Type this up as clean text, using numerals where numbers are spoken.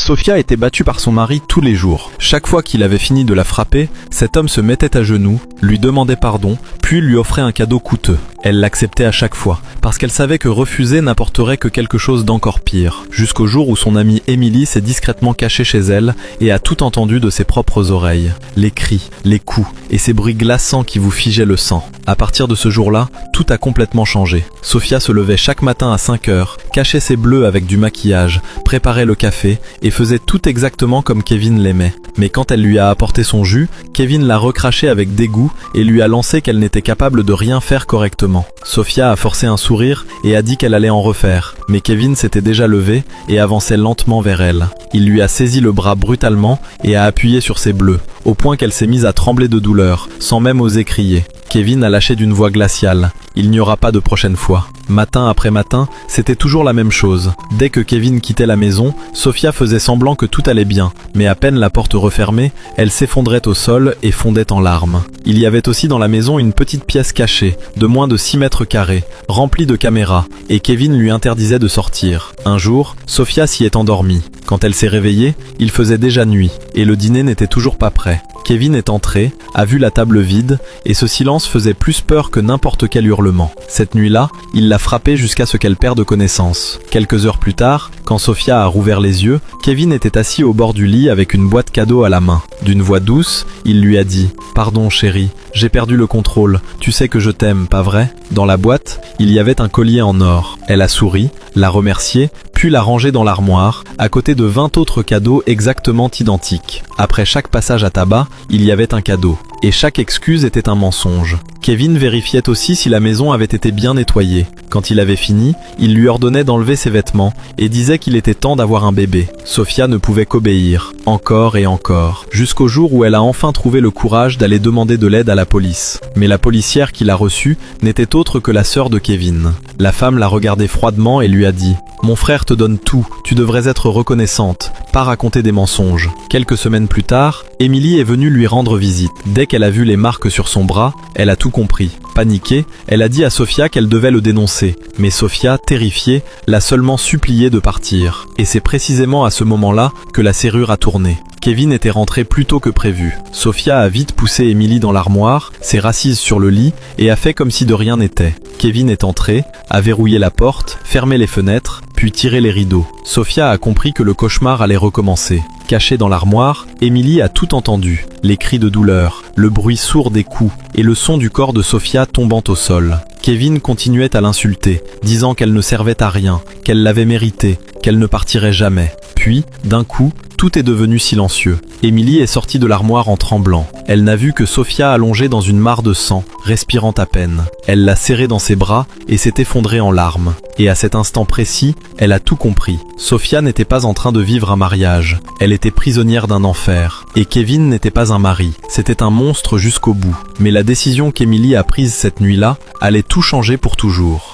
Sofia était battue par son mari tous les jours. Chaque fois qu'il avait fini de la frapper, cet homme se mettait à genoux, lui demandait pardon, puis lui offrait un cadeau coûteux. Elle l'acceptait à chaque fois, parce qu'elle savait que refuser n'apporterait que quelque chose d'encore pire, jusqu'au jour où son amie Émilie s'est discrètement cachée chez elle et a tout entendu de ses propres oreilles. Les cris, les coups et ces bruits glaçants qui vous figeaient le sang. À partir de ce jour-là, tout a complètement changé. Sofia se levait chaque matin à 5 heures, cachait ses bleus avec du maquillage, préparait le café et faisait tout exactement comme Kevin l'aimait. Mais quand elle lui a apporté son jus, Kevin l'a recraché avec dégoût et lui a lancé qu'elle n'était capable de rien faire correctement. Sofia a forcé un sourire et a dit qu'elle allait en refaire, mais Kevin s'était déjà levé et avançait lentement vers elle. Il lui a saisi le bras brutalement et a appuyé sur ses bleus, au point qu'elle s'est mise à trembler de douleur, sans même oser crier. Kevin a lâché d'une voix glaciale. Il n'y aura pas de prochaine fois. Matin après matin, c'était toujours la même chose. Dès que Kevin quittait la maison, Sofia faisait semblant que tout allait bien, mais à peine la porte refermée, elle s'effondrait au sol et fondait en larmes. Il y avait aussi dans la maison une petite pièce cachée, de moins de 6 mètres carrés, remplie de caméras, et Kevin lui interdisait de sortir. Un jour, Sofia s'y est endormie. Quand elle s'est réveillée, il faisait déjà nuit, et le dîner n'était toujours pas prêt. Kevin est entré, a vu la table vide, et ce silence faisait plus peur que n'importe quel hurlement. Cette nuit-là, il l'a frappée jusqu'à ce qu'elle perde connaissance. Quelques heures plus tard, quand Sofia a rouvert les yeux, Kevin était assis au bord du lit avec une boîte cadeau à la main. D'une voix douce, il lui a dit « Pardon chérie, j'ai perdu le contrôle, tu sais que je t'aime, pas vrai ?» Dans la boîte, il y avait un collier en or. Elle a souri, l'a remercié, puis l'a rangé dans l'armoire, à côté de 20 autres cadeaux exactement identiques. Après chaque passage à tabac, il y avait un cadeau. Et chaque excuse était un mensonge. Kevin vérifiait aussi si la maison avait été bien nettoyée. Quand il avait fini, il lui ordonnait d'enlever ses vêtements et disait qu'il était temps d'avoir un bébé. Sofia ne pouvait qu'obéir, encore et encore, jusqu'au jour où elle a enfin trouvé le courage d'aller demander de l'aide à la police. Mais la policière qui l'a reçue n'était autre que la sœur de Kevin. La femme l'a regardé froidement et lui a dit « Mon frère te donne tout, tu devrais être reconnaissante, pas raconter des mensonges. » Quelques semaines plus tard, Émilie est venue lui rendre visite. Dès qu'elle a vu les marques sur son bras, elle a tout compris. Paniquée, elle a dit à Sofia qu'elle devait le dénoncer. Mais Sofia, terrifiée, l'a seulement supplié de partir. Et c'est précisément à ce moment-là que la serrure a tourné. Kevin était rentré plus tôt que prévu. Sofia a vite poussé Émilie dans l'armoire, s'est rassise sur le lit et a fait comme si de rien n'était. Kevin est entré, a verrouillé la porte, fermé les fenêtres, puis tiré les rideaux. Sofia a compris que le cauchemar allait recommencer. Cachée dans l'armoire, Émilie a tout entendu. Les cris de douleur, le bruit sourd des coups et le son du corps de Sofia tombant au sol. Kevin continuait à l'insulter, disant qu'elle ne servait à rien, qu'elle l'avait mérité, qu'elle ne partirait jamais. Puis, d'un coup, tout est devenu silencieux. Émilie est sortie de l'armoire en tremblant. Elle n'a vu que Sofia allongée dans une mare de sang, respirant à peine. Elle l'a serrée dans ses bras et s'est effondrée en larmes. Et à cet instant précis, elle a tout compris. Sofia n'était pas en train de vivre un mariage. Elle était prisonnière d'un enfer. Et Kevin n'était pas un mari. C'était un monstre jusqu'au bout. Mais la décision qu'Émilie a prise cette nuit-là allait tout changer pour toujours.